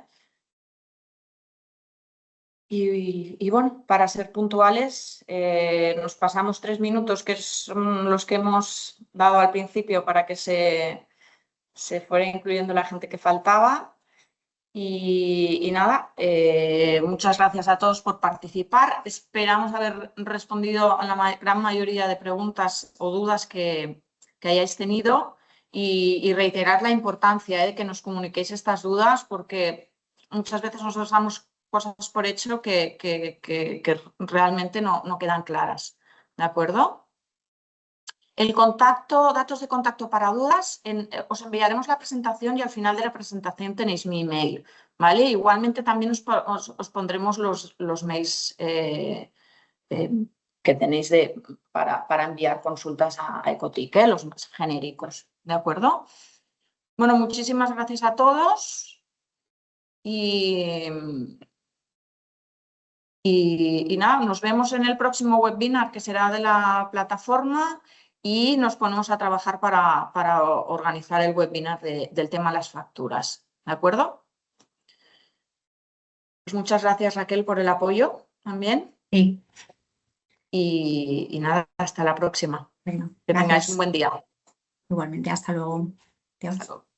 Y bueno, para ser puntuales, nos pasamos 3 minutos, que son los que hemos dado al principio para que se fuera incluyendo la gente que faltaba. Y nada, muchas gracias a todos por participar. Esperamos haber respondido a la gran mayoría de preguntas o dudas que hayáis tenido y reiterar la importancia de que nos comuniquéis estas dudas, porque muchas veces nosotros damos cosas por hecho que realmente no quedan claras. ¿De acuerdo? El contacto, datos de contacto para dudas, os enviaremos la presentación y al final de la presentación tenéis mi email, ¿vale? Igualmente también os pondremos los mails que tenéis para enviar consultas a Ecotic, los más genéricos, ¿de acuerdo? Bueno, muchísimas gracias a todos y nada, nos vemos en el próximo webinar que será de la plataforma y nos ponemos a trabajar para organizar el webinar del tema de las facturas. ¿De acuerdo? Pues muchas gracias, Raquel, por el apoyo también. Sí. Y nada, hasta la próxima. Bueno, que gracias. tengáis un buen día. Igualmente, hasta luego. Adiós. Hasta luego.